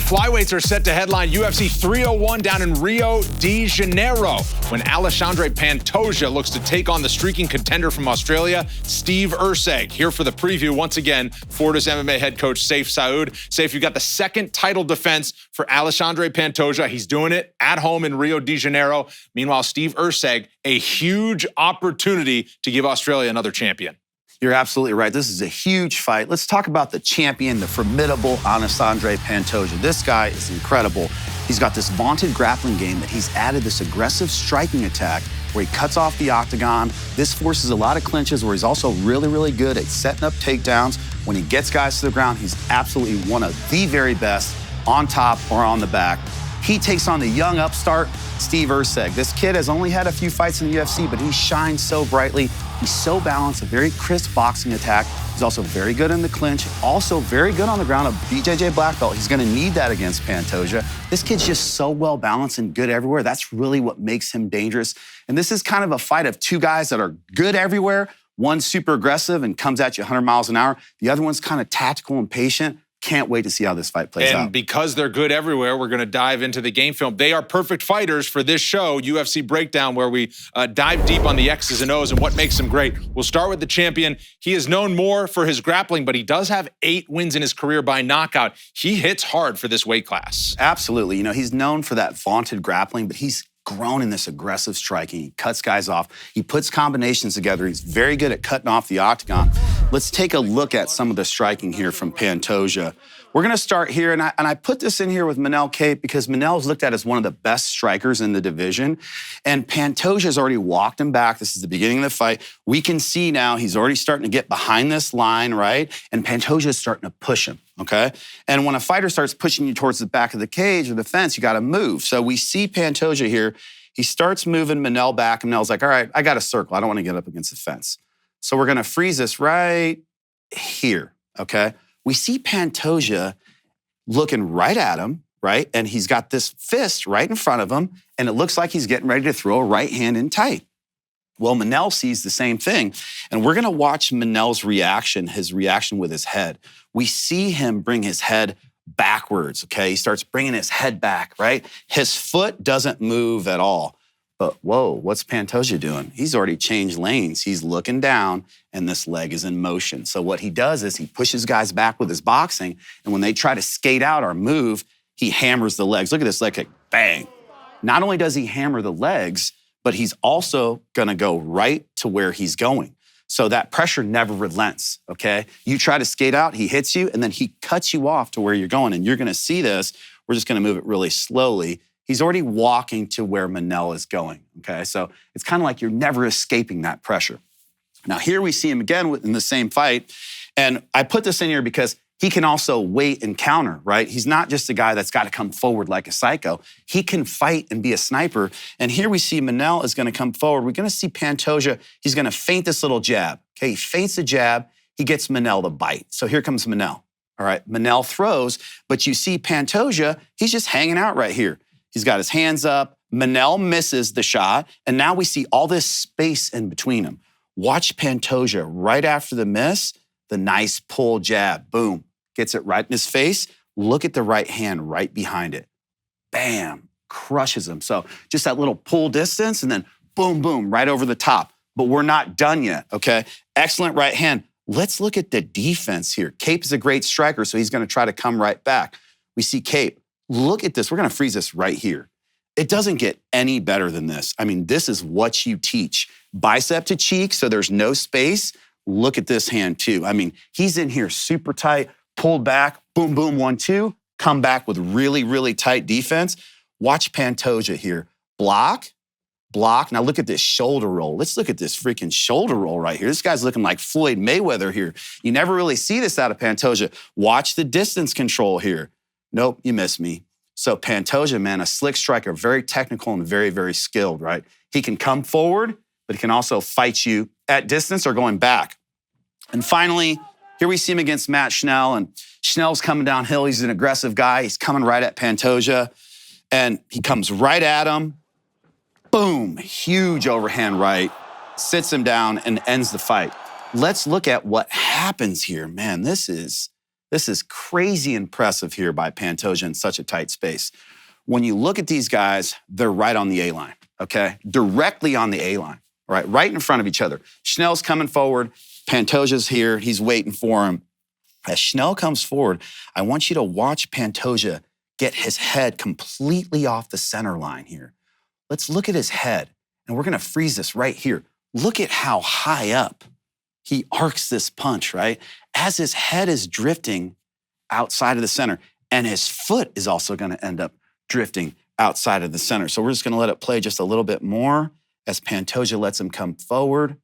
flyweights are set to headline UFC 301 down in Rio de Janeiro when Alexandre Pantoja looks to take on the streaking contender from Australia, Steve Erceg. Here for the preview, once again, Fortis MMA head coach Sayif Saud. Sayif, you got the second title defense for Alexandre Pantoja. He's doing it at home in Rio de Janeiro. Meanwhile, Steve Erceg, a huge opportunity to give Australia another champion. You're absolutely right. This is a huge fight. Let's talk about the champion, the formidable Alexandre Pantoja. This guy is incredible. He's got this vaunted grappling game that he's added this aggressive striking attack where he cuts off the octagon. This forces a lot of clinches where he's also really, really good at setting up takedowns. When he gets guys to the ground, he's absolutely one of the very best on top or on the back. He takes on the young upstart, Steve Erceg. This kid has only had a few fights in the UFC, but he shines so brightly. He's so balanced, a very crisp boxing attack. He's also very good in the clinch, also very good on the ground, a BJJ black belt. He's gonna need that against Pantoja. This kid's just so well balanced and good everywhere. That's really what makes him dangerous. And this is kind of a fight of two guys that are good everywhere. One's super aggressive and comes at you 100 miles an hour. The other one's kind of tactical and patient. Can't wait to see how this fight plays out. And because they're good everywhere, we're going to dive into the game film. They are perfect fighters for this show, UFC Breakdown, where we dive deep on the X's and O's and what makes them great. We'll start with the champion. He is known more for his grappling, but he does have 8 wins in his career by knockout. He hits hard for this weight class. Absolutely. You know, he's known for that vaunted grappling, but he's grown in this aggressive striking. He cuts guys off. He puts combinations together. He's very good at cutting off the octagon. Let's take a look at some of the striking here from Pantoja. We're going to start here, and I put this in here with Manel Kape because Manel is looked at as one of the best strikers in the division, and Pantoja's already walked him back. This is the beginning of the fight. We can see now he's already starting to get behind this line, right? And Pantoja's starting to push him, okay? And when a fighter starts pushing you towards the back of the cage or the fence, you got to move. So we see Pantoja here. He starts moving Manel back, and Manel's like, all right, I got a circle. I don't want to get up against the fence. So we're going to freeze this right here, okay? We see Pantoja looking right at him, right? And he's got this fist right in front of him, and it looks like he's getting ready to throw a right hand in tight. Well, Manel sees the same thing, and we're going to watch Manel's reaction, his reaction with his head. We see him bring his head backwards, okay? He starts bringing his head back, right? His foot doesn't move at all. But whoa, what's Pantoja doing? He's already changed lanes. He's looking down, and this leg is in motion. So what he does is he pushes guys back with his boxing, and when they try to skate out or move, he hammers the legs. Look at this leg kick, bang. Not only does he hammer the legs, but he's also gonna go right to where he's going. So that pressure never relents, okay? You try to skate out, he hits you, and then he cuts you off to where you're going, and you're gonna see this. We're just gonna move it really slowly. He's already walking to where Manel is going, okay? So it's kind of like you're never escaping that pressure. Now here we see him again in the same fight, and I put this in here because he can also wait and counter, right? He's not just a guy that's got to come forward like a psycho. He can fight and be a sniper, and here we see Manel is going to come forward. We're going to see Pantoja, he's going to feint this little jab, okay? He feints the jab, he gets Manel to bite. So here comes Manel, all right? Manel throws, but you see Pantoja, he's just hanging out right here. He's got his hands up. Manel misses the shot, and now we see all this space in between them. Watch Pantoja right after the miss, the nice pull jab, boom, gets it right in his face. Look at the right hand right behind it. Bam, crushes him. So just that little pull distance, and then boom, boom, right over the top. But we're not done yet, okay? Excellent right hand. Let's look at the defense here. Kape is a great striker, so he's gonna try to come right back. We see Kape. Look at this. We're going to freeze this right here. It doesn't get any better than this. I mean, this is what you teach. Bicep to cheek, so there's no space. Look at this hand, too. I mean, he's in here super tight, pulled back, boom, boom, 1-2, come back with really, really tight defense. Watch Pantoja here. Block, block. Now look at this shoulder roll. Let's look at this freaking shoulder roll right here. This guy's looking like Floyd Mayweather here. You never really see this out of Pantoja. Watch the distance control here. Nope, you missed me. So Pantoja, man, a slick striker, very technical and very, very skilled, right? He can come forward, but he can also fight you at distance or going back. And finally, here we see him against Matt Schnell, and Schnell's coming downhill. He's an aggressive guy. He's coming right at Pantoja, and he comes right at him. Boom, huge overhand right, sits him down and ends the fight. Let's look at what happens here. Man, this is This is crazy impressive here by Pantoja in such a tight space. When you look at these guys, they're right on the A-line, okay? Directly on the A-line, right in front of each other. Schnell's coming forward. Pantoja's here. He's waiting for him. As Schnell comes forward, I want you to watch Pantoja get his head completely off the center line here. Let's look at his head, and we're gonna freeze this right here. Look at how high up he arcs this punch, right? As his head is drifting outside of the center, and his foot is also gonna end up drifting outside of the center. So we're just gonna let it play just a little bit more as Pantoja lets him come forward.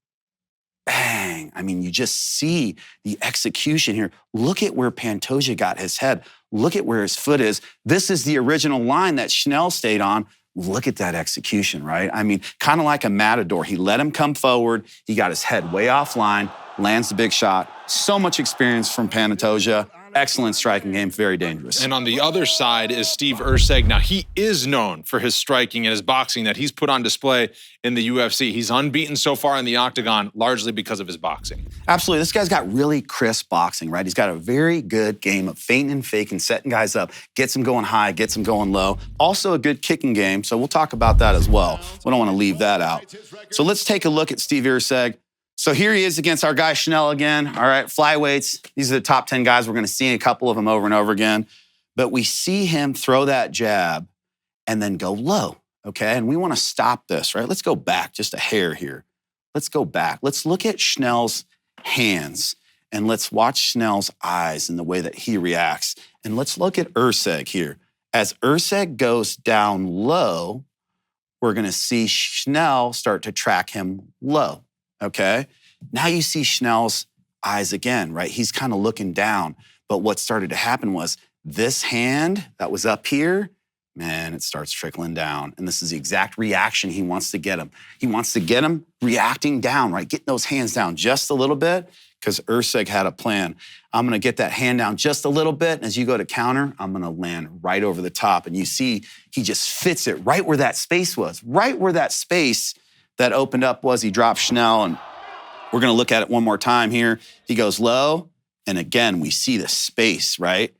Bang. I mean, you just see the execution here. Look at where Pantoja got his head. Look at where his foot is. This is the original line that Schnell stayed on. Look at that execution, right? I mean, kind of like a matador. He let him come forward. He got his head way offline, lands the big shot. So much experience from Pantoja. Excellent striking game, very dangerous. And on the other side is Steve Erceg. Now, he is known for his striking and his boxing that he's put on display in the UFC. He's unbeaten so far in the octagon, largely because of his boxing. Absolutely. This guy's got really crisp boxing, right? He's got a very good game of feinting and faking, setting guys up, gets them going high, gets them going low. Also a good kicking game, so we'll talk about that as well. We don't want to leave that out. So let's take a look at Steve Erceg. So here he is against our guy Schnell again. All right, flyweights. These are the top 10 guys. We're going to see a couple of them over and over again. But we see him throw that jab and then go low, okay? And we want to stop this, right? Let's go back just a hair here. Let's go back. Let's look at Schnell's hands and let's watch Schnell's eyes and the way that he reacts. And let's look at Erceg here. As Erceg goes down low, we're going to see Schnell start to track him low. Okay, now you see Schnell's eyes again, right? He's kind of looking down. But what started to happen was this hand that was up here, man, it starts trickling down. And this is the exact reaction he wants to get him. He wants to get him reacting down, right? Getting those hands down just a little bit because Erceg had a plan. I'm going to get that hand down just a little bit. And as you go to counter, I'm going to land right over the top. And you see he just fits it right where that space was, right where that space that opened up was. He dropped Schnell, and we're gonna look at it one more time here. He goes low, and again, we see the space, right?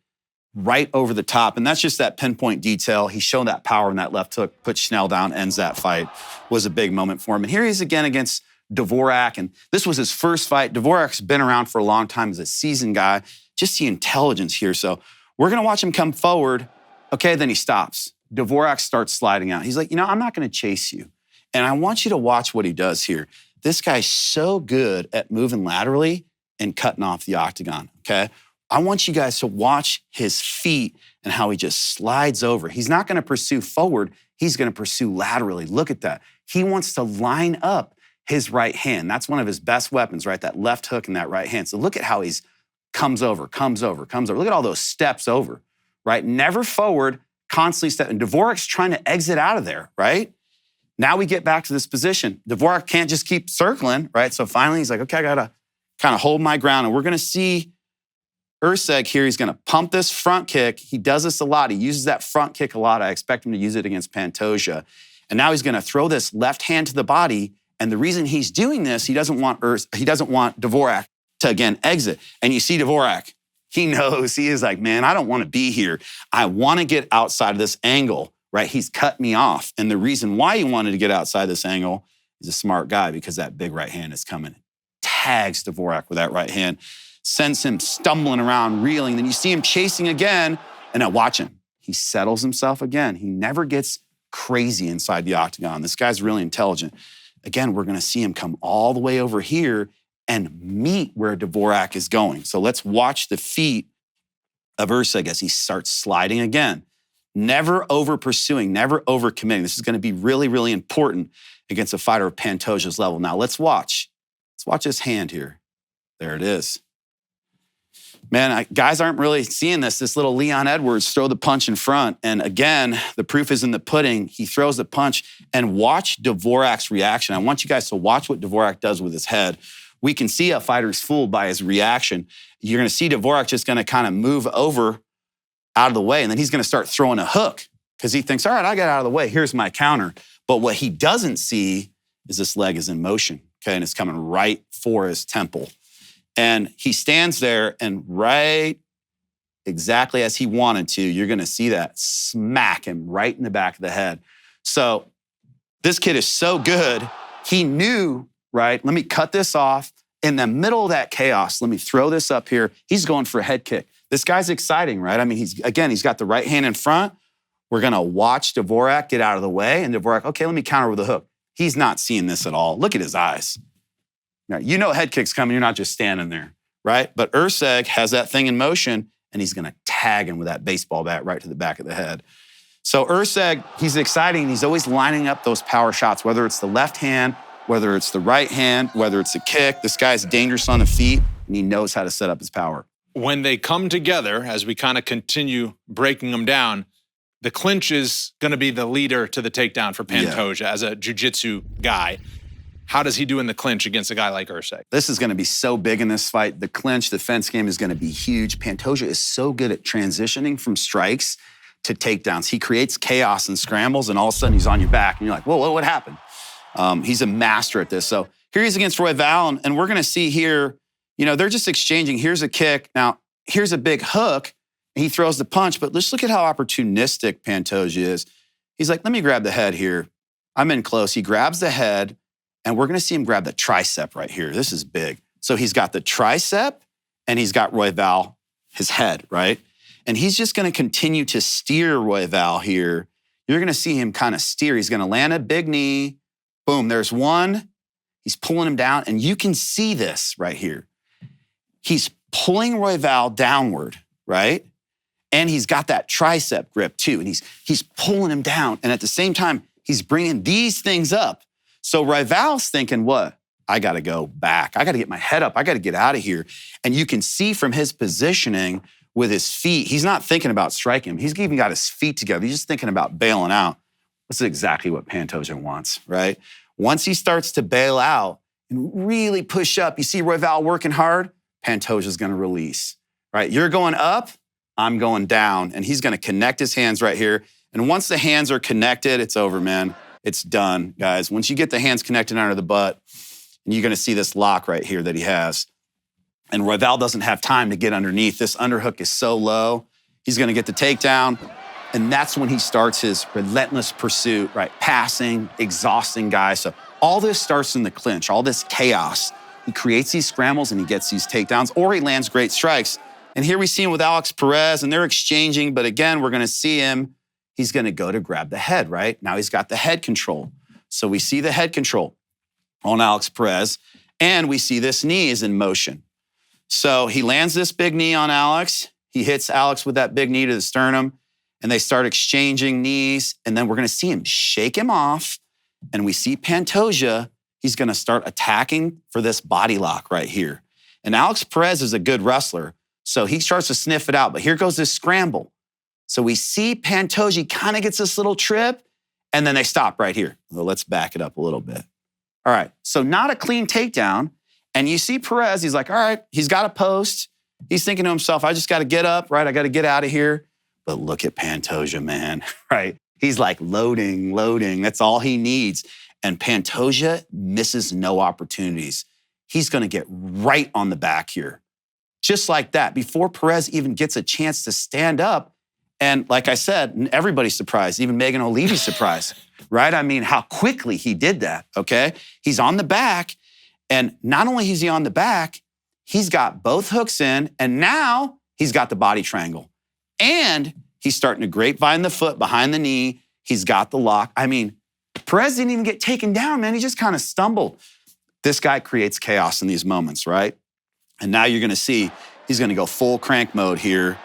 Right over the top, and that's just that pinpoint detail. He showed that power in that left hook, put Schnell down, ends that fight. Was a big moment for him. And here he is again against Dvorak, and this was his first fight. Dvorak's been around for a long time as a seasoned guy. Just the intelligence here. So we're gonna watch him come forward. Okay, then he stops. Dvorak starts sliding out. He's like, you know, I'm not gonna chase you. And I want you to watch what he does here. This guy's so good at moving laterally and cutting off the octagon, okay? I want you guys to watch his feet and how he just slides over. He's not gonna pursue forward, he's gonna pursue laterally. Look at that. He wants to line up his right hand. That's one of his best weapons, right? That left hook and that right hand. So look at how he's comes over. Look at all those steps over, right? Never forward, constantly stepping. Dvorak's trying to exit out of there, right? Now we get back to this position. Dvorak can't just keep circling, right? So finally he's like, okay, I gotta kind of hold my ground. And we're gonna see Erceg here. He's gonna pump this front kick. He does this a lot. He uses that front kick a lot. I expect him to use it against Pantoja. And now he's gonna throw this left hand to the body. And the reason he's doing this, he doesn't want Dvorak to again exit. And you see Dvorak, he knows, he is like, man, I don't wanna be here. I wanna get outside of this angle. Right, he's cut me off. And the reason why he wanted to get outside this angle is a smart guy because that big right hand is coming. Tags Dvorak with that right hand, sends him stumbling around, reeling. Then you see him chasing again, and now watch him. He settles himself again. He never gets crazy inside the octagon. This guy's really intelligent. Again, we're gonna see him come all the way over here and meet where Dvorak is going. So let's watch the feet of Erceg as he starts sliding again. Never over pursuing, never over committing. This is going to be really, really important against a fighter of Pantoja's level. Now let's watch. Let's watch his hand here. There it is. Man, guys aren't really seeing this. This little Leon Edwards throw the punch in front. And again, the proof is in the pudding. He throws the punch and watch Dvorak's reaction. I want you guys to watch what Dvorak does with his head. We can see a fighter's fooled by his reaction. You're going to see Dvorak just going to kind of move over out of the way, and then he's gonna start throwing a hook because he thinks, all right, I got out of the way, here's my counter. But what he doesn't see is this leg is in motion, okay, and it's coming right for his temple. And he stands there, and right exactly as he wanted to, you're going to see that smack him right in the back of the head. So this kid is so good. He knew, right? Let me cut this off. In the middle of that chaos, let me throw this up here. He's going for a head kick. This guy's exciting, right? I mean, he's got the right hand in front. We're going to watch Dvorak get out of the way. And Dvorak, okay, let me counter with a hook. He's not seeing this at all. Look at his eyes. Now, you know head kick's coming. You're not just standing there, right? But Erceg has that thing in motion, and he's going to tag him with that baseball bat right to the back of the head. So Erceg, he's exciting. He's always lining up those power shots, whether it's the left hand, whether it's the right hand, whether it's a kick. This guy's dangerous on the feet, and he knows how to set up his power. When they come together, as we kind of continue breaking them down, the clinch is going to be the leader to the takedown for Pantoja as a jiu-jitsu guy. How does he do in the clinch against a guy like Erceg? This is going to be so big in this fight. The clinch, the fence game is going to be huge. Pantoja is so good at transitioning from strikes to takedowns. He creates chaos and scrambles, and all of a sudden he's on your back, and you're like, whoa, what happened? He's a master at this. So here he is against Royval, and we're going to see here, they're just exchanging. Here's a kick. Now, here's a big hook, and he throws the punch, but let's look at how opportunistic Pantoja is. He's like, let me grab the head here. I'm in close. He grabs the head, and we're going to see him grab the tricep right here. This is big. So he's got the tricep, and he's got Royval, his head, right? And he's just going to continue to steer Royval here. You're going to see him kind of steer. He's going to land a big knee. Boom, there's one. He's pulling him down, and you can see this right here. He's pulling Royval downward, right? And he's got that tricep grip too, and he's pulling him down, and at the same time, he's bringing these things up. So Royval's thinking, what? I got to go back. I got to get my head up. I got to get out of here. And you can see from his positioning with his feet, he's not thinking about striking him. He's even got his feet together. He's just thinking about bailing out. This is exactly what Pantoja wants, right? Once he starts to bail out and really push up, you see Royval working hard, Pantoja's going to release, right? You're going up, I'm going down, and he's going to connect his hands right here. And once the hands are connected, it's over, man. It's done, guys. Once you get the hands connected under the butt, and you're going to see this lock right here that he has. And Royval doesn't have time to get underneath. This underhook is so low. He's going to get the takedown. And that's when he starts his relentless pursuit, right? Passing, exhausting guys. So all this starts in the clinch, all this chaos. He creates these scrambles and he gets these takedowns, or he lands great strikes. And here we see him with Alex Perez, and they're exchanging. But again, we're going to see him. He's going to go to grab the head, right? Now he's got the head control. So we see the head control on Alex Perez, and we see this knee is in motion. So he lands this big knee on Alex. He hits Alex with that big knee to the sternum, and they start exchanging knees, and then we're going to see him shake him off, and we see Pantoja, he's going to start attacking for this body lock right here. And Alex Perez is a good wrestler, so he starts to sniff it out, but here goes this scramble. So we see Pantoja kind of gets this little trip, and then they stop right here. Well, let's back it up a little bit. All right, so not a clean takedown, and you see Perez, he's like, all right, he's got a post. He's thinking to himself, I just got to get up, right? I got to get out of here. But look at Pantoja, man, right? He's like loading. That's all he needs. And Pantoja misses no opportunities. He's going to get right on the back here. Just like that, before Perez even gets a chance to stand up. And like I said, everybody's surprised, even Megan O'Leary's surprised, right? I mean, how quickly he did that, okay? He's on the back, and not only is he on the back, he's got both hooks in, and now he's got the body triangle. And he's starting to grapevine the foot behind the knee. He's got the lock. I mean, Perez didn't even get taken down, man. He just kind of stumbled. This guy creates chaos in these moments, right? And now you're going to see he's going to go full crank mode here.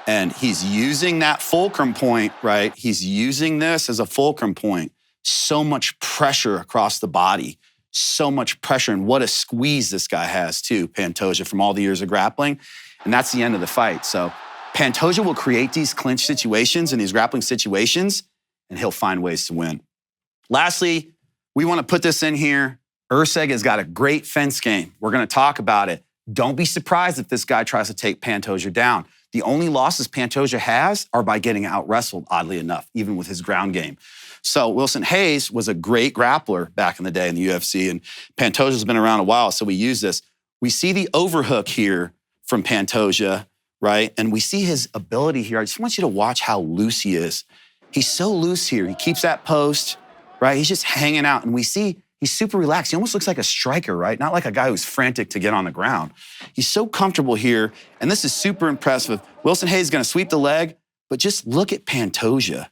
And he's using that fulcrum point, right? He's using this as a fulcrum point. So much pressure across the body. So much pressure. And what a squeeze this guy has too, Pantoja, from all the years of grappling. And that's the end of the fight. So Pantoja will create these clinch situations and these grappling situations, and he'll find ways to win. Lastly, we want to put this in here. Erceg has got a great fence game. We're going to talk about it. Don't be surprised if this guy tries to take Pantoja down. The only losses Pantoja has are by getting out-wrestled, oddly enough, even with his ground game. So Wilson Hayes was a great grappler back in the day in the UFC, and Pantoja's been around a while, so we use this. We see the overhook here from Pantoja. right? And we see his ability here. I just want you to watch how loose he is. He's so loose here. He keeps that post, right? He's just hanging out. And we see he's super relaxed. He almost looks like a striker, right? Not like a guy who's frantic to get on the ground. He's so comfortable here. And this is super impressive. Wilson Hayes is going to sweep the leg, but just look at Pantoja.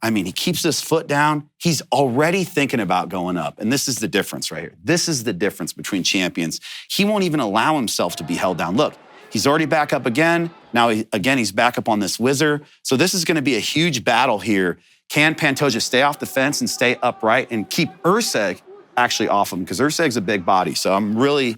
I mean, he keeps his foot down. He's already thinking about going up. And this is the difference right here. This is the difference between champions. He won't even allow himself to be held down. Look, he's already back up again. Now, he's back up on this whizzer. So this is going to be a huge battle here. Can Pantoja stay off the fence and stay upright and keep Erceg actually off him? Because Erceg's a big body. So I'm really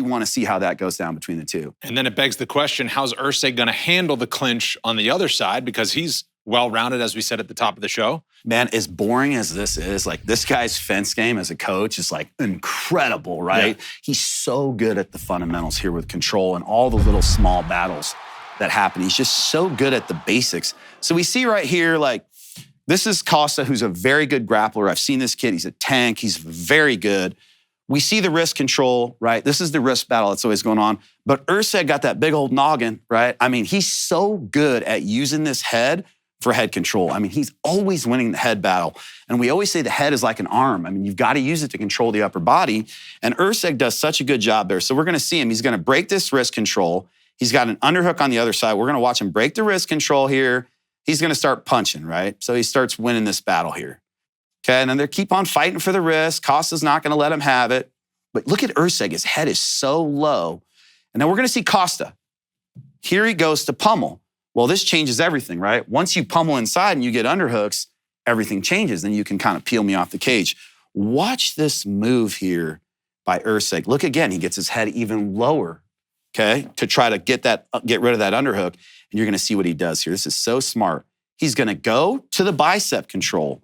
want to see how that goes down between the two. And then it begs the question, how's Erceg going to handle the clinch on the other side? Because he's well-rounded, as we said at the top of the show. Man, as boring as this is, like this guy's fence game as a coach is like incredible, right? Yeah. He's so good at the fundamentals here with control and all the little small battles that happen. He's just so good at the basics. So we see right here, like, this is Costa, who's a very good grappler. I've seen this kid. He's a tank. He's very good. We see the wrist control, right? This is the wrist battle that's always going on. But Erceg got that big old noggin, right? I mean, he's so good at using this head for head control. I mean, he's always winning the head battle. And we always say the head is like an arm. I mean, you've got to use it to control the upper body. And Erceg does such a good job there. So we're going to see him. He's going to break this wrist control. He's got an underhook on the other side. We're going to watch him break the wrist control here. He's going to start punching, right? So he starts winning this battle here. Okay, and then they keep on fighting for the wrist. Costa's not going to let him have it. But look at Erceg. His head is so low. And then we're going to see Costa. Here he goes to pummel. Well, this changes everything, right? Once you pummel inside and you get underhooks, everything changes. Then you can kind of peel me off the cage. Watch this move here by Erceg. Look again, he gets his head even lower, okay, to try to get rid of that underhook. And you're going to see what he does here. This is so smart. He's going to go to the bicep control,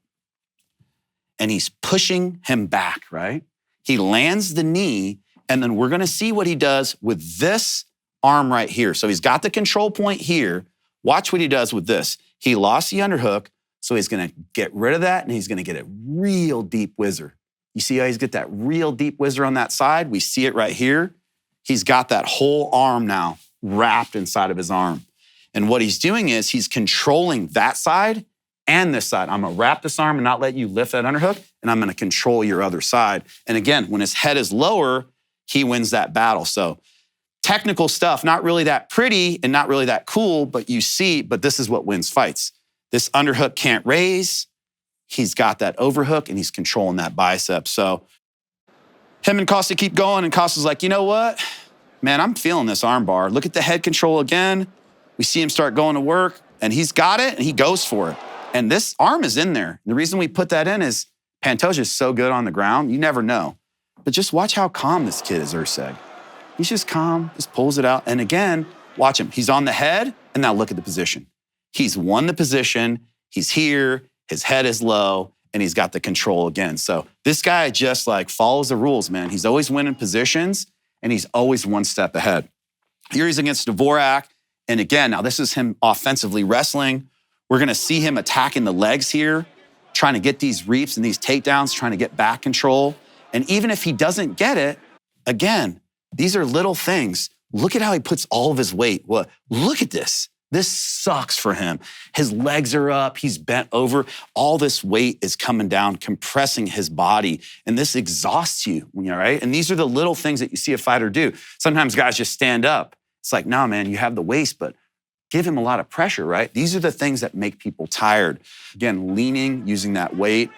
and he's pushing him back, right? He lands the knee, and then we're going to see what he does with this arm right here. So he's got the control point here. Watch what he does with this. He lost the underhook, so he's going to get rid of that, and he's going to get a real deep whizzer. You see how he's got that real deep whizzer on that side? We see it right here. He's got that whole arm now wrapped inside of his arm. And what he's doing is he's controlling that side and this side. I'm going to wrap this arm and not let you lift that underhook, and I'm going to control your other side. And again, when his head is lower, he wins that battle. So technical stuff, not really that pretty and not really that cool, but you see, but this is what wins fights. This underhook can't raise. He's got that overhook, and he's controlling that bicep. So him and Costa keep going, and Costa's like, you know what? Man, I'm feeling this arm bar. Look at the head control again. We see him start going to work, and he's got it, and he goes for it. And this arm is in there. The reason we put that in is Pantoja is so good on the ground, you never know. But just watch how calm this kid is, Erceg. He's just calm, just pulls it out. And again, watch him. He's on the head, and now look at the position. He's won the position. He's here. His head is low, and he's got the control again. So this guy just like follows the rules, man. He's always winning positions, and he's always one step ahead. Here he's against Dvorak. And again, now this is him offensively wrestling. We're going to see him attacking the legs here, trying to get these reaps and these takedowns, trying to get back control. And even if he doesn't get it, again, these are little things. Look at how he puts all of his weight. Well, look at this. This sucks for him. His legs are up. He's bent over. All this weight is coming down, compressing his body. And this exhausts you, right? And these are the little things that you see a fighter do. Sometimes guys just stand up. It's like, no, man, you have the waist, but give him a lot of pressure, right? These are the things that make people tired. Again, leaning, using that weight.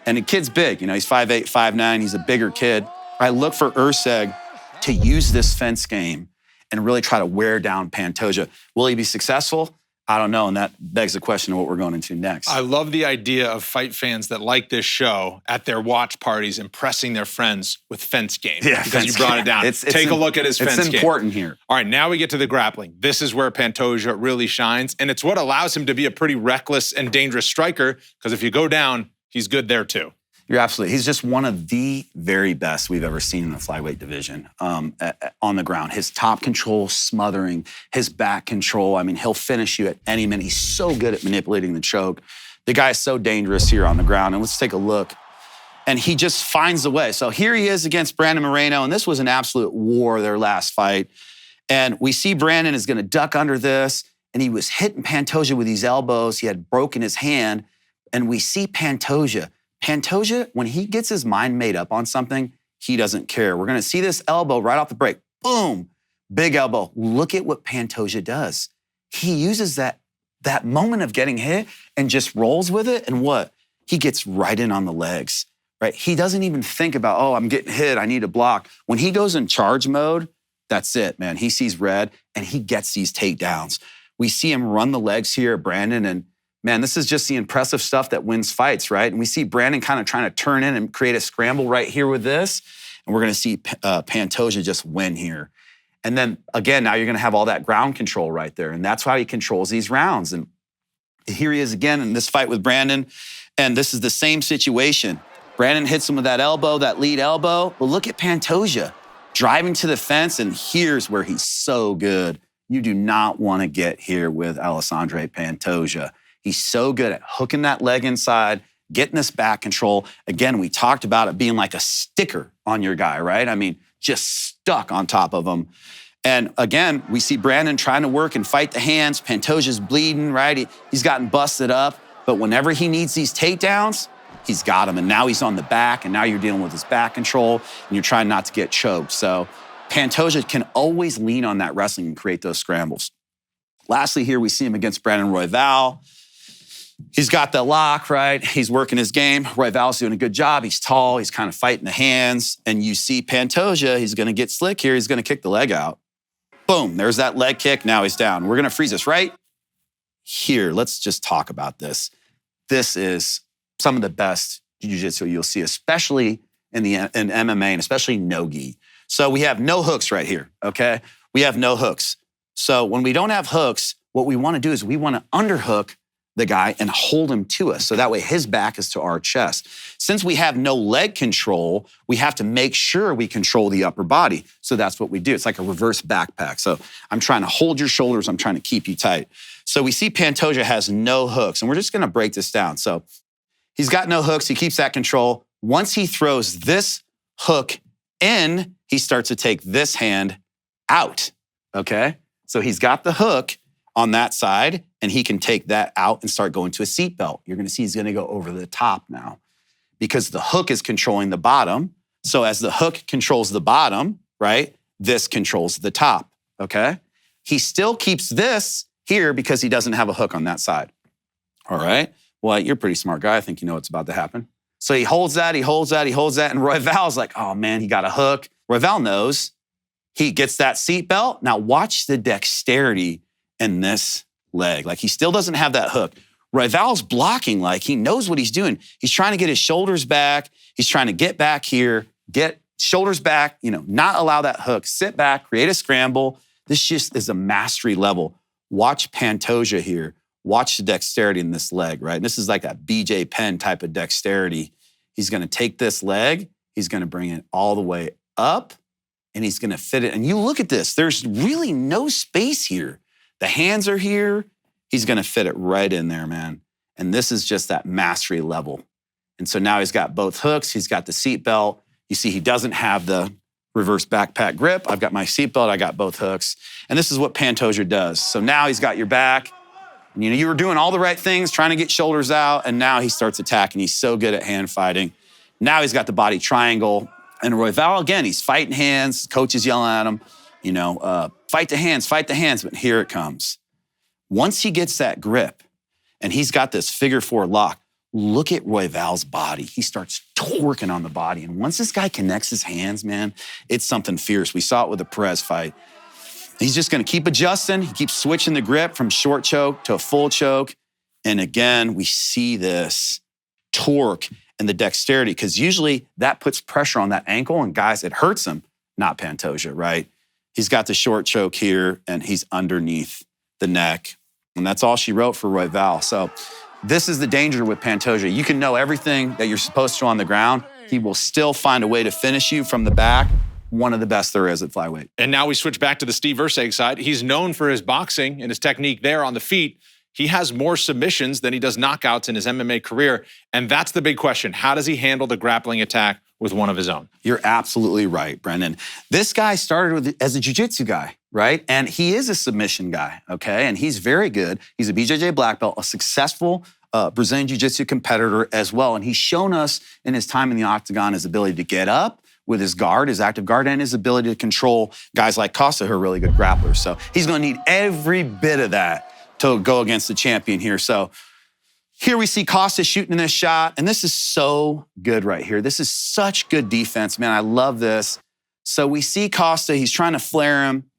And the kid's big. He's 5'8", 5'9". He's a bigger kid. I look for Erceg to use this fence game and really try to wear down Pantoja. Will he be successful? I don't know, and that begs the question of what we're going into next. I love the idea of fight fans that like this show at their watch parties impressing their friends with fence game. Yeah, because you brought it down. Take a look at his fence game. It's important here. All right, now we get to the grappling. This is where Pantoja really shines, and it's what allows him to be a pretty reckless and dangerous striker, because if you go down, he's good there too. You're absolutely. He's just one of the very best we've ever seen in the flyweight division on the ground. His top control, smothering, his back control. I mean, he'll finish you at any minute. He's so good at manipulating the choke. The guy is so dangerous here on the ground. And let's take a look. And he just finds a way. So here he is against Brandon Moreno. And this was an absolute war, their last fight. And we see Brandon is going to duck under this, and he was hitting Pantoja with these elbows. He had broken his hand, and we see Pantoja. Pantoja, when he gets his mind made up on something, he doesn't care. We're going to see this elbow right off the break. Boom, big elbow. Look at what Pantoja does. He uses that moment of getting hit and just rolls with it, and what? He gets right in on the legs, right? He doesn't even think about, oh, I'm getting hit, I need a block. When he goes in charge mode, that's it, man. He sees red, and he gets these takedowns. We see him run the legs here at Brandon, and man, this is just the impressive stuff that wins fights, right? And we see Brandon kind of trying to turn in and create a scramble right here with this, and we're going to see Pantoja just win here. And then, again, now you're going to have all that ground control right there, and that's how he controls these rounds. And here he is again in this fight with Brandon, and this is the same situation. Brandon hits him with that elbow, that lead elbow. But look at Pantoja driving to the fence, and here's where he's so good. You do not want to get here with Alexandre Pantoja. He's so good at hooking that leg inside, getting this back control. Again, we talked about it being like a sticker on your guy, right? I mean, just stuck on top of him. And again, we see Brandon trying to work and fight the hands. Pantoja's bleeding, right? He's gotten busted up. But whenever he needs these takedowns, he's got him. And now he's on the back, and now you're dealing with his back control, and you're trying not to get choked. So Pantoja can always lean on that wrestling and create those scrambles. Lastly, here we see him against Brandon Royval. He's got the lock, right? He's working his game. Royval's doing a good job. He's tall. He's kind of fighting the hands. And you see Pantoja, he's going to get slick here. He's going to kick the leg out. Boom, there's that leg kick. Now he's down. We're going to freeze this right here. Let's just talk about this. This is some of the best jiu-jitsu you'll see, especially in MMA, and especially no-gi. So we have no hooks right here, okay? We have no hooks. So when we don't have hooks, what we want to do is we want to underhook the guy and hold him to us. So that way his back is to our chest. Since we have no leg control, we have to make sure we control the upper body. So that's what we do. It's like a reverse backpack. So I'm trying to hold your shoulders. I'm trying to keep you tight. So we see Pantoja has no hooks, and we're just going to break this down. So he's got no hooks. He keeps that control. Once he throws this hook in, he starts to take this hand out, okay? So he's got the hook on that side, and he can take that out and start going to a seatbelt. You're going to see he's going to go over the top now because the hook is controlling the bottom. So as the hook controls the bottom, right, this controls the top, okay? He still keeps this here because he doesn't have a hook on that side, all right? Well, you're a pretty smart guy. I think you know what's about to happen. So he holds that, he holds that, he holds that, and Royval's like, oh man, he got a hook. Royval knows. He gets that seatbelt. Now watch the dexterity in this leg. Like he still doesn't have that hook. Royval's blocking like he knows what he's doing. He's trying to get his shoulders back. He's trying to get back here, get shoulders back, not allow that hook, sit back, create a scramble. This just is a mastery level. Watch Pantoja here. Watch the dexterity in this leg, right? And this is like that BJ Penn type of dexterity. He's going to take this leg. He's going to bring it all the way up, and he's going to fit it. And you look at this. There's really no space here. The hands are here. He's going to fit it right in there, man. And this is just that mastery level. And so now he's got both hooks. He's got the seatbelt. You see he doesn't have the reverse backpack grip. I've got my seatbelt. I got both hooks. And this is what Pantoja does. So now he's got your back. And, you were doing all the right things, trying to get shoulders out, and now he starts attacking. He's so good at hand fighting. Now he's got the body triangle. And Royval, again, he's fighting hands. Coach is yelling at him, fight the hands, but here it comes. Once he gets that grip, and he's got this figure four lock, look at Royval's body. He starts torquing on the body. And once this guy connects his hands, man, it's something fierce. We saw it with the Perez fight. He's just going to keep adjusting. He keeps switching the grip from short choke to a full choke. And again, we see this torque and the dexterity because usually that puts pressure on that ankle and guys, it hurts him. Not Pantoja, right? He's got the short choke here and he's underneath the neck. And that's all she wrote for Royval. So this is the danger with Pantoja. You can know everything that you're supposed to on the ground. He will still find a way to finish you from the back. One of the best there is at flyweight. And now we switch back to the Steve Erceg side. He's known for his boxing and his technique there on the feet. he has more submissions than he does knockouts in his MMA career. And that's the big question. How does he handle the grappling attack with one of his own? You're absolutely right, Brendan. This guy started as a jiu-jitsu guy, right? And he is a submission guy, okay? And he's very good. He's a BJJ black belt, a successful Brazilian jiu-jitsu competitor as well. And he's shown us in his time in the octagon his ability to get up with his guard, his active guard, and his ability to control guys like Costa, who are really good grapplers. So he's going to need every bit of that to go against the champion here. So here we see Costa shooting this shot, and this is so good right here. This is such good defense, man. I love this. So we see Costa, he's trying to flare him,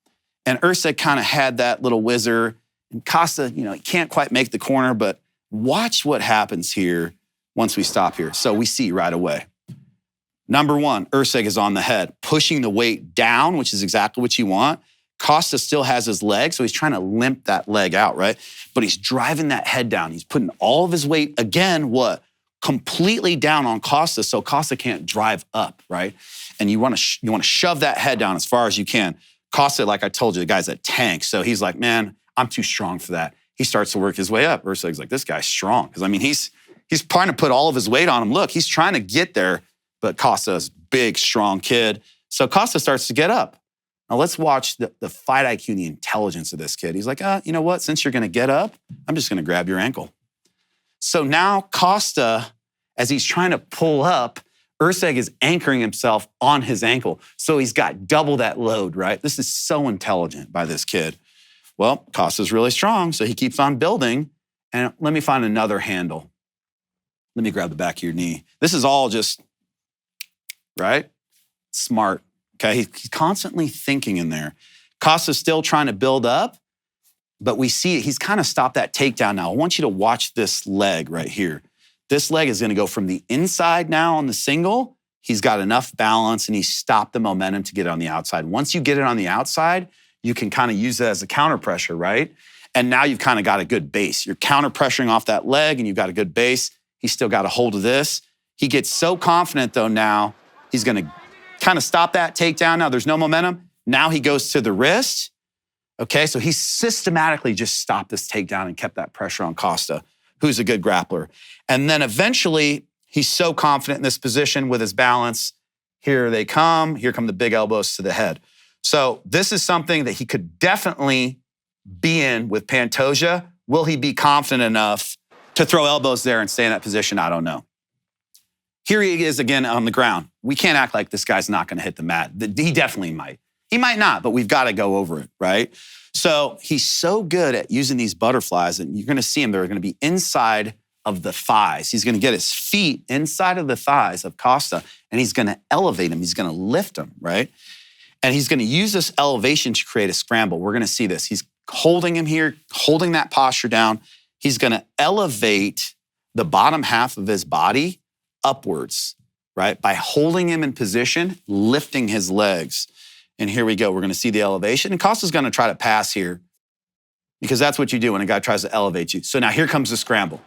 and Erceg kind of had that little whizzer. And Costa, he can't quite make the corner, but watch what happens here once we stop here. So we see right away. Number one, Erceg is on the head, pushing the weight down, which is exactly what you want. Costa still has his leg, so he's trying to limp that leg out, right? But he's driving that head down. He's putting all of his weight, again, completely down on Costa, so Costa can't drive up, right? And you want to shove that head down as far as you can. Costa, like I told you, the guy's a tank, so he's like, man, I'm too strong for that. He starts to work his way up. Erceg's like, this guy's strong, because he's trying to put all of his weight on him. Look, he's trying to get there, but Costa's big, strong kid. So Costa starts to get up. Now let's watch the fight IQ and the intelligence of this kid. He's like, you know what? Since you're going to get up, I'm just going to grab your ankle. So now Costa, as he's trying to pull up, Erceg is anchoring himself on his ankle. So he's got double that load, right? This is so intelligent by this kid. Well, Costa's really strong, so he keeps on building. And let me find another handle. Let me grab the back of your knee. This is all just, right? Smart. Okay, he's constantly thinking in there. Costa's still trying to build up, but we see it. He's kind of stopped that takedown now. I want you to watch this leg right here. This leg is going to go from the inside now on the single. He's got enough balance and he stopped the momentum to get it on the outside. Once you get it on the outside, you can kind of use it as a counter pressure, right? And now you've kind of got a good base. You're counter pressuring off that leg and you've got a good base. He's still got a hold of this. He gets so confident though now, he's going to kind of stop that takedown. Now there's no momentum. Now he goes to the wrist. Okay, so he systematically just stopped this takedown and kept that pressure on Costa, who's a good grappler. And then eventually, he's so confident in this position with his balance. Here they come. Here come the big elbows to the head. So this is something that he could definitely be in with Pantoja. Will he be confident enough to throw elbows there and stay in that position? I don't know. Here he is again on the ground. We can't act like this guy's not going to hit the mat. He definitely might. He might not, but we've got to go over it, right? So he's so good at using these butterflies, and you're going to see him. They're going to be inside of the thighs. He's going to get his feet inside of the thighs of Costa, and he's going to elevate him. He's going to lift him, right? And he's going to use this elevation to create a scramble. We're going to see this. He's holding him here, holding that posture down. He's going to elevate the bottom half of his body upwards, right? By holding him in position, lifting his legs. And here we go. We're going to see the elevation. And Costa's going to try to pass here because that's what you do when a guy tries to elevate you. So now here comes the scramble.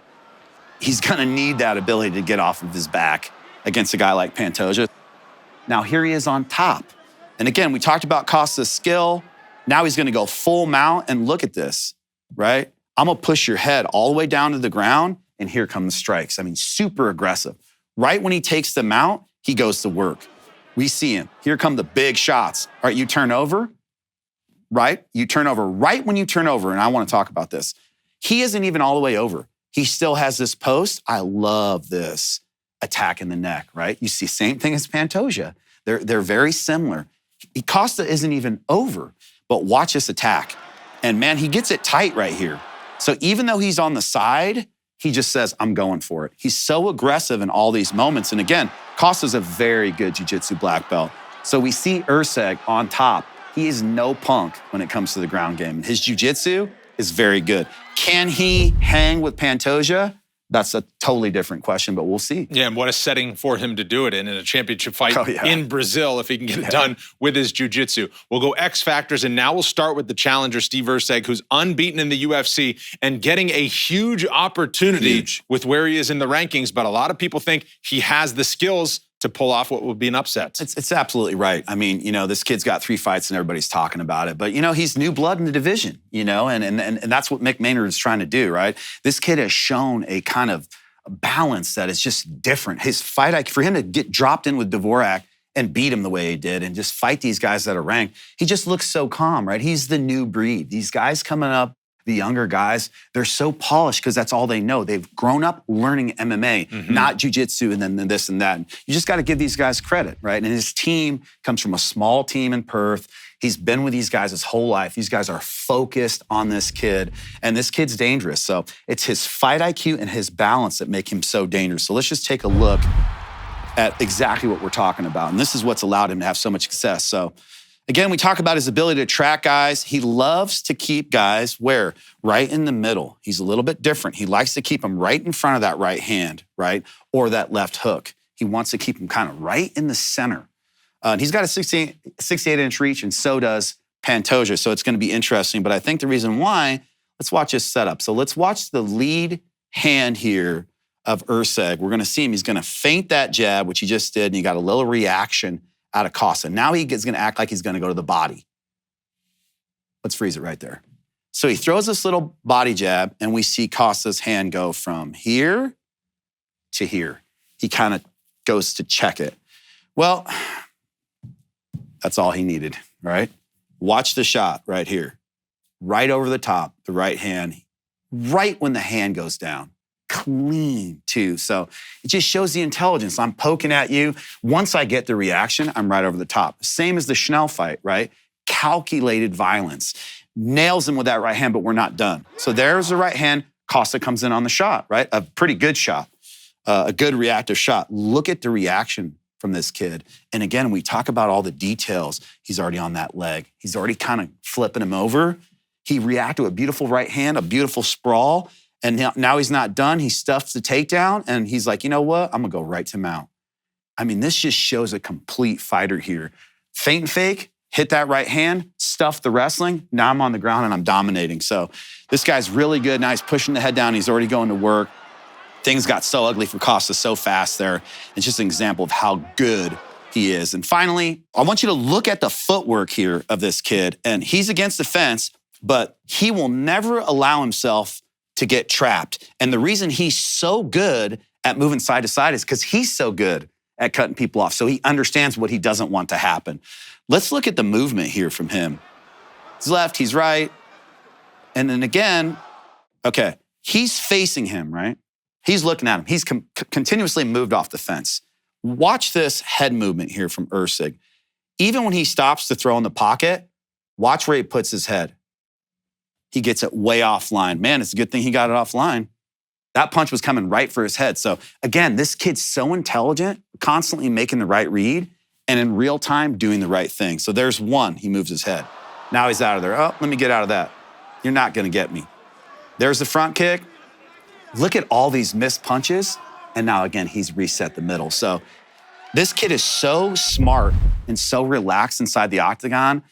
He's going to need that ability to get off of his back against a guy like Pantoja. Now here he is on top. And again, we talked about Costa's skill. Now he's going to go full mount, and look at this, right? I'm going to push your head all the way down to the ground, and here come the strikes. Super aggressive. Right when he takes the mount, he goes to work. We see him. Here come the big shots. All right, you turn over, right? You turn over right when you turn over, and I want to talk about this. He isn't even all the way over. He still has this post. I love this attack in the neck, right? You see same thing as Pantoja. They're very similar. Costa isn't even over, but watch this attack. And man, he gets it tight right here. So even though he's on the side, he just says, I'm going for it. He's so aggressive in all these moments. And again, Costa's a very good jiu-jitsu black belt. So we see Erceg on top. He is no punk when it comes to the ground game. His jiu-jitsu is very good. Can he hang with Pantoja? That's a totally different question, but we'll see. Yeah, and what a setting for him to do it in a championship fight in Brazil if he can get it done with his jiu-jitsu. We'll go X factors, and now we'll start with the challenger, Steve Erceg, who's unbeaten in the UFC and getting a huge opportunity with where he is in the rankings. But a lot of people think he has the skills to pull off what would be an upset. It's absolutely right. I mean, this kid's got 3 fights and everybody's talking about it. But, he's new blood in the division, and that's what Mick Maynard is trying to do, right? This kid has shown a kind of balance that is just different. His fight, for him to get dropped in with Dvorak and beat him the way he did and just fight these guys that are ranked, he just looks so calm, right? He's the new breed. These guys coming up, the younger guys, they're so polished because that's all they know. They've grown up learning MMA, not jiu-jitsu and then this and that. You just got to give these guys credit, right? And his team comes from a small team in Perth. He's been with these guys his whole life. These guys are focused on this kid, and this kid's dangerous. So it's his fight IQ and his balance that make him so dangerous. So let's just take a look at exactly what we're talking about. And this is what's allowed him to have so much success. So again, we talk about his ability to track guys. He loves to keep guys where? Right in the middle. He's a little bit different. He likes to keep them right in front of that right hand, right? Or that left hook. He wants to keep them kind of right in the center. And he's got a 68-inch reach, and so does Pantoja. So it's going to be interesting. But I think the reason why, let's watch his setup. So let's watch the lead hand here of Erceg. We're going to see him. He's going to feint that jab, which he just did, and he got a little reaction out of Costa. Now he's going to act like he's going to go to the body. Let's freeze it right there. So he throws this little body jab, and we see Costa's hand go from here to here. He kind of goes to check it. Well, that's all he needed, right? Watch the shot right here. Right over the top, the right hand, right when the hand goes down. Clean, too. So it just shows the intelligence. I'm poking at you. Once I get the reaction, I'm right over the top. Same as the Schnell fight, right? Calculated violence. Nails him with that right hand, but we're not done. So there's the right hand. Costa comes in on the shot, right? A pretty good shot, a good reactive shot. Look at the reaction from this kid. And again, we talk about all the details. He's already on that leg. He's already kind of flipping him over. He reacted with a beautiful right hand, a beautiful sprawl. And now he's not done. He stuffs the takedown, and he's like, you know what? I'm going to go right to mount. I mean, this just shows a complete fighter here. Feint and fake, hit that right hand, stuff the wrestling. Now I'm on the ground, and I'm dominating. So this guy's really good. Now he's pushing the head down. He's already going to work. Things got so ugly for Costa so fast there. It's just an example of how good he is. And finally, I want you to look at the footwork here of this kid. And he's against the fence, but he will never allow himself to get trapped. And the reason he's so good at moving side to side is because he's so good at cutting people off. So he understands what he doesn't want to happen. Let's look at the movement here from him. He's left, he's right. And then again, okay, he's facing him, right? He's looking at him. He's continuously moved off the fence. Watch this head movement here from Erceg. Even when he stops to throw in the pocket, watch where he puts his head. He gets it way offline. Man, it's a good thing he got it offline. That punch was coming right for his head. So again, this kid's so intelligent, constantly making the right read, and in real time doing the right thing. So there's one, he moves his head. Now he's out of there. Oh, let me get out of that. You're not gonna get me. There's the front kick. Look at all these missed punches. And now again, he's reset the middle. So this kid is so smart and so relaxed inside the octagon.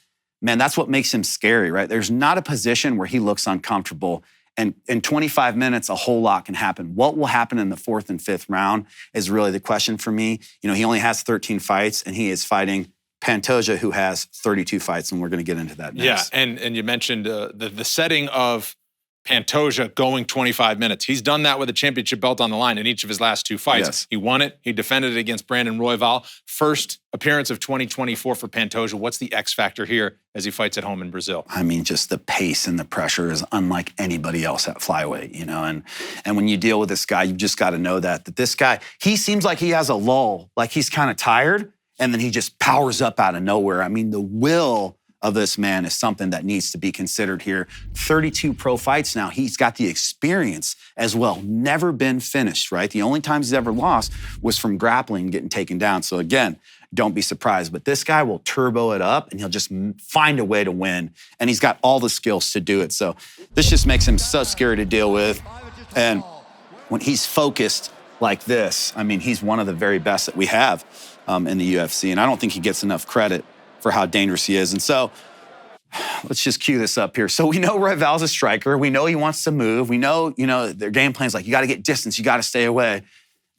Man, that's what makes him scary, right? There's not a position where he looks uncomfortable. And in 25 minutes, a whole lot can happen. What will happen in the 4th and 5th round is really the question for me. You know, he only has 13 fights, and he is fighting Pantoja, who has 32 fights, and we're going to get into that next. Yeah, and you mentioned the setting of Pantoja going 25 minutes. He's done that with a championship belt on the line in each of his last 2 fights. Yes. He won it. He defended it against Brandon Royval. First appearance of 2024 for Pantoja. What's the X factor here as he fights at home in Brazil? I mean, just the pace and the pressure is unlike anybody else at flyweight, you know? And when you deal with this guy, you just got to know that this guy, he seems like he has a lull, like he's kind of tired, and then he just powers up out of nowhere. I mean, the will of this man is something that needs to be considered here. 32 pro fights now. He's got the experience as well. Never been finished, right? The only times he's ever lost was from grappling, getting taken down. So again, don't be surprised. But this guy will turbo it up, and he'll just find a way to win. And he's got all the skills to do it. So this just makes him so scary to deal with. And when he's focused like this, I mean, he's one of the very best that we have in the UFC. And I don't think he gets enough credit for how dangerous he is. And so let's just cue this up here. So we know Royval's a striker. We know he wants to move. We know, their game plan is like, you got to get distance. You got to stay away.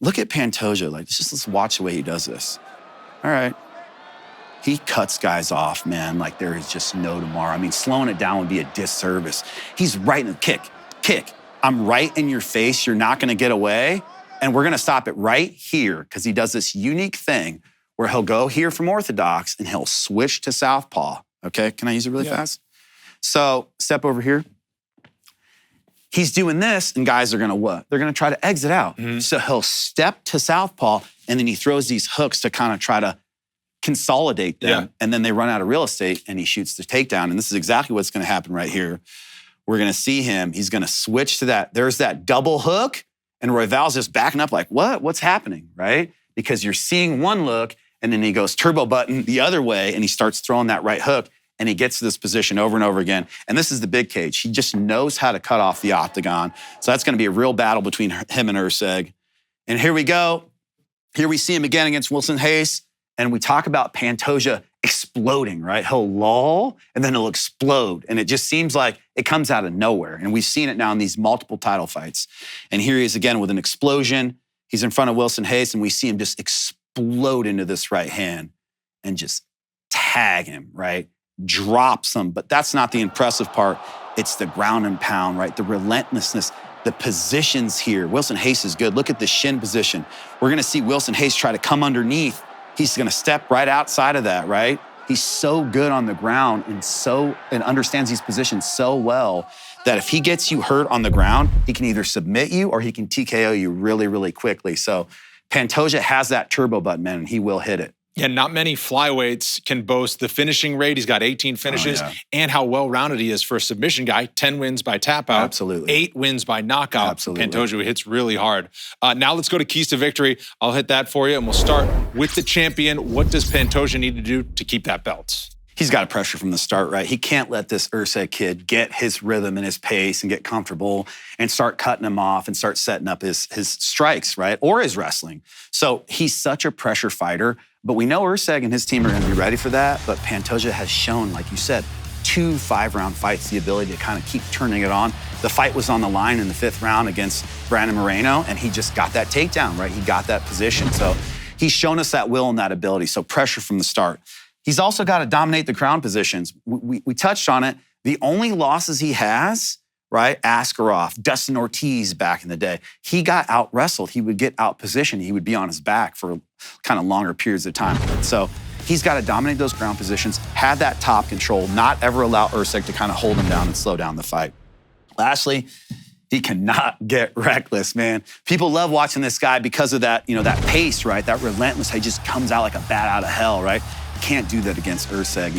look at Pantoja. Like, let's watch the way he does this. All right. He cuts guys off, man, like there is just no tomorrow. I mean, slowing it down would be a disservice. He's right in the kick. I'm right in your face. You're not going to get away. And we're going to stop it right here because he does this unique thing where he'll go here from orthodox and he'll switch to southpaw. Okay, can I use it really fast? So step over here. He's doing this, and guys are gonna what? They're gonna try to exit out. So he'll step to southpaw, and then he throws these hooks to kind of try to consolidate them, and then they run out of real estate, and he shoots the takedown. And this is exactly what's gonna happen right here. We're gonna see him. He's gonna switch to that. There's that double hook, and Royval's just backing up like, what? What's happening, right? Because you're seeing one look, and then he goes turbo button the other way, and he starts throwing that right hook, and he gets to this position over and over again. And this is the big cage. He just knows how to cut off the octagon. So that's going to be a real battle between him and Erceg. And here we go. Here we see him again against Wilson Hayes. And we talk about Pantoja exploding, right? He'll lull, and then he'll explode. And it just seems like it comes out of nowhere. And we've seen it now in these multiple title fights. And here he is again with an explosion. He's in front of Wilson Hayes, and we see him just explode into this right hand and just tag him, right? Drops him. But that's not the impressive part. It's the ground and pound, right? The relentlessness, the positions here. Wilson Hayes is good. Look at the shin position. We're going to see Wilson Hayes try to come underneath. He's going to step right outside of that, right? He's so good on the ground and understands these positions so well that if he gets you hurt on the ground, he can either submit you or he can TKO you really, really quickly. So Pantoja has that turbo button, man, and he will hit it. Yeah, not many flyweights can boast the finishing rate. He's got 18 finishes, and how well-rounded he is for a submission guy. 10 wins by tap out. Absolutely. 8 wins by knockout. Absolutely. Pantoja hits really hard. Now let's go to keys to victory. I'll hit that for you, and we'll start with the champion. What does Pantoja need to do to keep that belt? He's got to pressure from the start, right? He can't let this Erceg kid get his rhythm and his pace and get comfortable and start cutting him off and start setting up his strikes, right? Or his wrestling. So he's such a pressure fighter, but we know Erceg and his team are going to be ready for that. But Pantoja has shown, like you said, 2 5-round fights, the ability to kind of keep turning it on. The fight was on the line in the 5th round against Brandon Moreno, and he just got that takedown, right? He got that position. So he's shown us that will and that ability. So pressure from the start. He's also got to dominate the ground positions. We touched on it. The only losses he has, right? Askarov, Dustin Ortiz back in the day. He got out-wrestled. He would get out-positioned. He would be on his back for kind of longer periods of time. So he's got to dominate those ground positions, have that top control, not ever allow Erceg to kind of hold him down and slow down the fight. Lastly, he cannot get reckless, man. People love watching this guy because of that, that pace, right? That relentless, he just comes out like a bat out of hell, right? Can't do that against Erceg,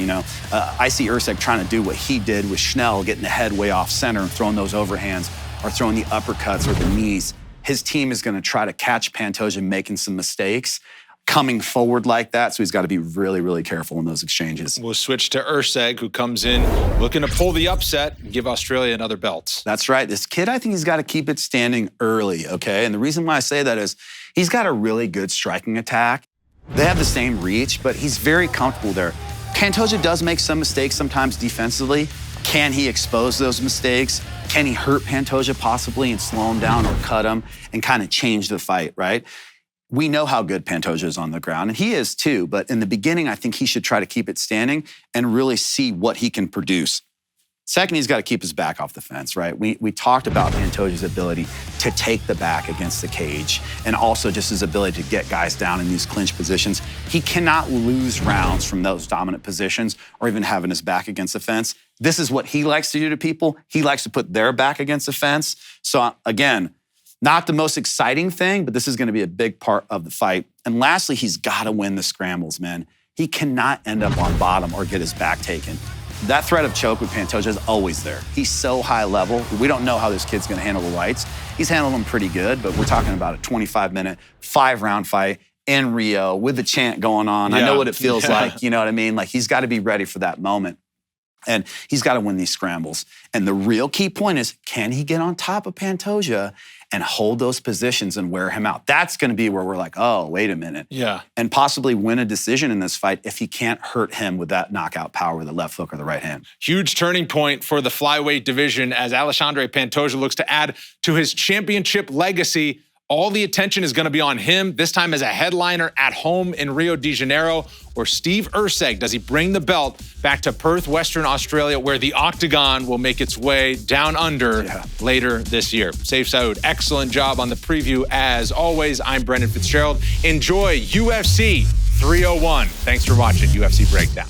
I see Erceg trying to do what he did with Schnell, getting the head way off center and throwing those overhands or throwing the uppercuts or the knees. His team is going to try to catch Pantoja making some mistakes, coming forward like that, so he's got to be really, really careful in those exchanges. We'll switch to Erceg, who comes in looking to pull the upset and give Australia another belt. That's right. This kid, I think he's got to keep it standing early, okay? And the reason why I say that is he's got a really good striking attack. They have the same reach, but he's very comfortable there. Pantoja does make some mistakes sometimes defensively. Can he expose those mistakes? Can he hurt Pantoja possibly and slow him down or cut him and kind of change the fight, right? We know how good Pantoja is on the ground, and he is too, but in the beginning, I think he should try to keep it standing and really see what he can produce. Second, he's got to keep his back off the fence, right? We talked about Pantoja's ability to take the back against the cage and also just his ability to get guys down in these clinch positions. He cannot lose rounds from those dominant positions or even having his back against the fence. This is what he likes to do to people. He likes to put their back against the fence. So again, not the most exciting thing, but this is going to be a big part of the fight. And lastly, he's got to win the scrambles, man. He cannot end up on bottom or get his back taken. That threat of choke with Pantoja is always there. He's so high level. We don't know how this kid's going to handle the lights. He's handled them pretty good, but we're talking about a 25-minute, 5-round fight in Rio with the chant going on. I know what it feels like, you know what I mean? Like, he's got to be ready for that moment. And he's got to win these scrambles. And the real key point is, can he get on top of Pantoja and hold those positions and wear him out? That's going to be where we're like, oh, wait a minute. Yeah. And possibly win a decision in this fight if he can't hurt him with that knockout power with the left hook or the right hand. Huge turning point for the flyweight division as Alexandre Pantoja looks to add to his championship legacy. All the attention is going to be on him, this time as a headliner at home in Rio de Janeiro. Or Steve Erceg, does he bring the belt back to Perth, Western Australia, where the Octagon will make its way down under later this year? Sayif Saud, excellent job on the preview as always. I'm Brendan Fitzgerald. Enjoy UFC 301. Thanks for watching UFC Breakdown.